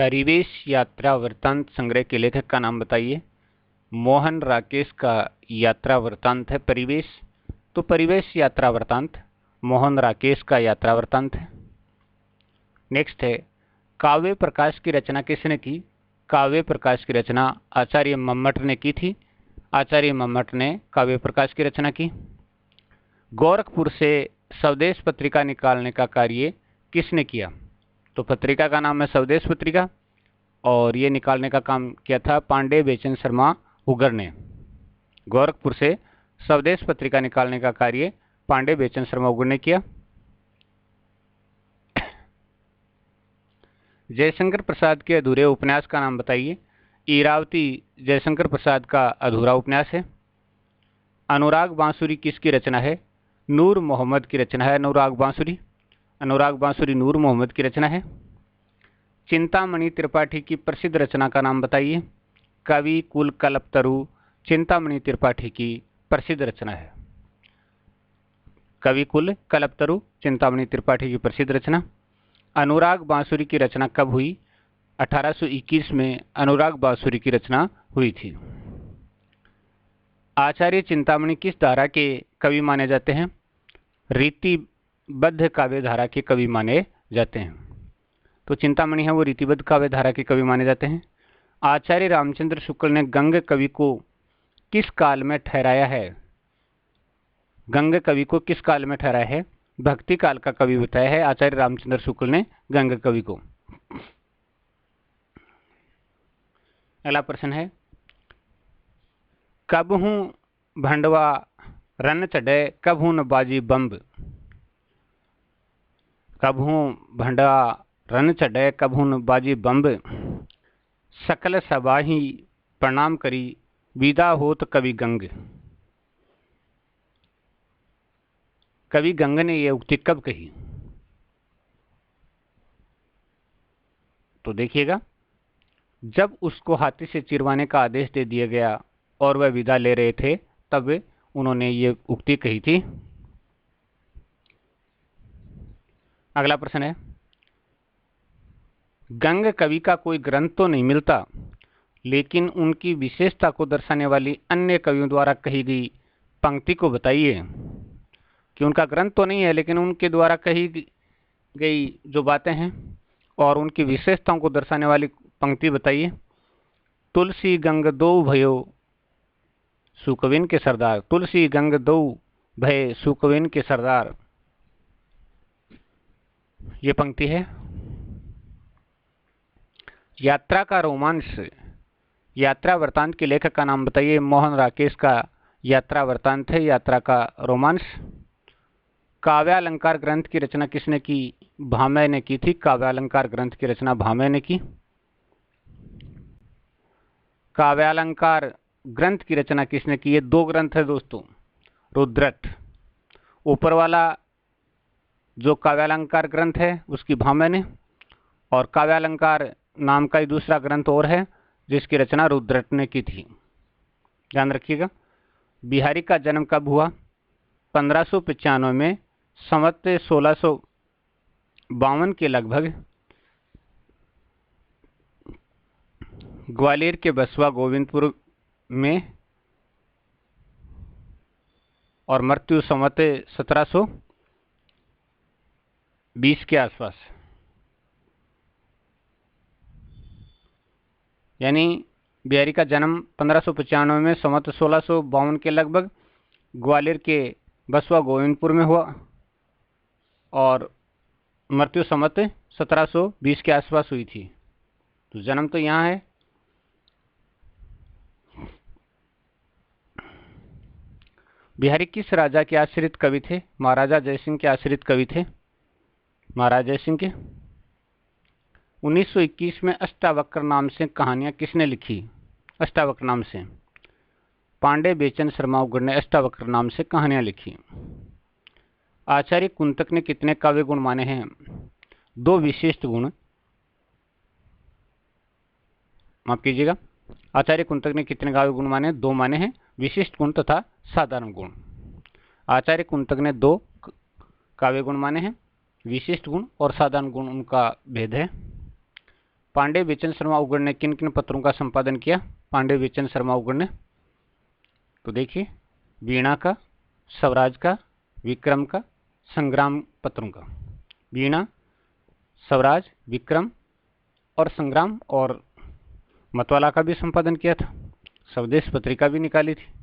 परिवेश यात्रा वृत्तांत संग्रह के लेखक का नाम बताइए। मोहन राकेश का यात्रा वृत्तांत है परिवेश, तो परिवेश यात्रा वृत्तांत मोहन राकेश का यात्रा वृत्तांत है। नेक्स्ट है, काव्य प्रकाश की रचना किसने की? काव्य प्रकाश की रचना आचार्य मम्मट ने की थी। आचार्य मम्मट ने काव्य प्रकाश की रचना की। गोरखपुर से स्वदेश पत्रिका निकालने का कार्य किसने किया? तो पत्रिका का नाम है स्वदेश पत्रिका और ये निकालने का काम किया था पांडे बेचन शर्मा उगर ने। गोरखपुर से स्वदेश पत्रिका निकालने का कार्य पांडे बेचन शर्मा उगर ने किया। जयशंकर प्रसाद के अधूरे उपन्यास का नाम बताइए। इरावती जयशंकर प्रसाद का अधूरा उपन्यास है। अनुराग बांसुरी किसकी रचना है? नूर मोहम्मद की रचना है। अनुराग बांसुरी नूर मोहम्मद की रचना है। चिंतामणि त्रिपाठी की प्रसिद्ध रचना का नाम बताइए। कवि कुल कल्पतरु चिंतामणि त्रिपाठी की प्रसिद्ध रचना है। कवि कुल कल्पतरु चिंतामणि त्रिपाठी की प्रसिद्ध रचना। अनुराग बांसुरी की रचना कब हुई? 1821 में अनुराग बांसुरी की रचना हुई थी। आचार्य चिंतामणि किस धारा के कवि माने जाते हैं? रीतिबद्ध काव्य धारा के कवि माने जाते हैं। तो चिंतामणि है वो रीतिबद्ध काव्य धारा के कवि माने जाते हैं। आचार्य रामचंद्र शुक्ल ने गंग कवि को किस काल में ठहराया है? गंग कवि को किस काल में ठहराया है? भक्ति काल का कवि बताया है आचार्य रामचंद्र शुक्ल ने गंग कवि को। अगला प्रश्न है, कब हूं भंडवा रन चढ़े कब हूं न बाजी बम्ब। कब हूं भंडवा रन चढ़े कब हूं न बाजी बम्ब। सकल सबाही प्रणाम करी विदा होत कवि गंग। कवि गंग ने यह उक्ति कब कही? तो देखिएगा, जब उसको हाथी से चिरवाने का आदेश दे दिया गया और वह विदा ले रहे थे तब उन्होंने ये उक्ति कही थी। अगला प्रश्न है, गंग कवि का कोई ग्रंथ तो नहीं मिलता, लेकिन उनकी विशेषता को दर्शाने वाली अन्य कवियों द्वारा कही गई पंक्ति को बताइए। कि उनका ग्रंथ तो नहीं है लेकिन उनके द्वारा कही गई जो बातें हैं और उनकी विशेषताओं को दर्शाने वाली पंक्ति बताइए। तुलसी गंग दो भयो सुकविन के सरदार। तुलसी गंग दो भय सुकविन के सरदार, ये पंक्ति है। यात्रा का रोमांस यात्रा वृत्तांत के लेखक का नाम बताइए। मोहन राकेश का यात्रा वृत्तांत है यात्रा का रोमांस। काव्यालंकार ग्रंथ की रचना किसने की? भामह ने की थी। काव्यालंकार ग्रंथ की रचना भामह ने की। काव्यालंकार ग्रंथ की रचना किसने की? ये दो ग्रंथ है दोस्तों, रुद्रट। ऊपर वाला जो काव्यालंकार ग्रंथ है उसकी भामह ने, और काव्यालंकार नाम का ही दूसरा ग्रंथ और है जिसकी रचना रुद्रट ने की थी। ध्यान रखिएगा। बिहारी का जन्म कब हुआ? 1595 में संवत 1652 के लगभग ग्वालियर के बसवा गोविंदपुर में, और मृत्यु संवत 1720 के आसपास। यानी बिहारी का जन्म 1595 में संवत 1652 के लगभग ग्वालियर के बसवा गोविंदपुर में हुआ और मृत्यु संवत 1720 के आसपास हुई थी। तो जन्म तो यहाँ है। बिहारी किस राजा के आश्रित कवि थे? महाराजा जयसिंह के आश्रित कवि थे। महाराजा जयसिंह के। 1921 में अष्टावक्र नाम से कहानियां किसने लिखी? अष्टावक्र नाम से पांडे बेचन शर्मा उगर ने अष्टावक्र नाम से कहानियां लिखी। आचार्य कुंतक ने कितने काव्य गुण माने हैं? दो विशिष्ट गुण। माफ कीजिएगा, आचार्य कुंतक ने कितने काव्य गुण माने? दो माने हैं, विशिष्ट गुण तथा साधारण गुण। आचार्य कुंतक ने दो काव्य गुण माने हैं, विशिष्ट गुण और साधारण गुण उनका भेद है। पांडे बेचन शर्मा उगड़ ने किन किन पत्रों का संपादन किया? पांडे बेचन शर्मा उगड़ ने, तो देखिए, वीणा का, स्वराज का, विक्रम का, संग्राम पत्रों का। वीणा, स्वराज, विक्रम और संग्राम, और मतवाला का भी संपादन किया था। स्वदेश पत्रिका भी निकाली थी।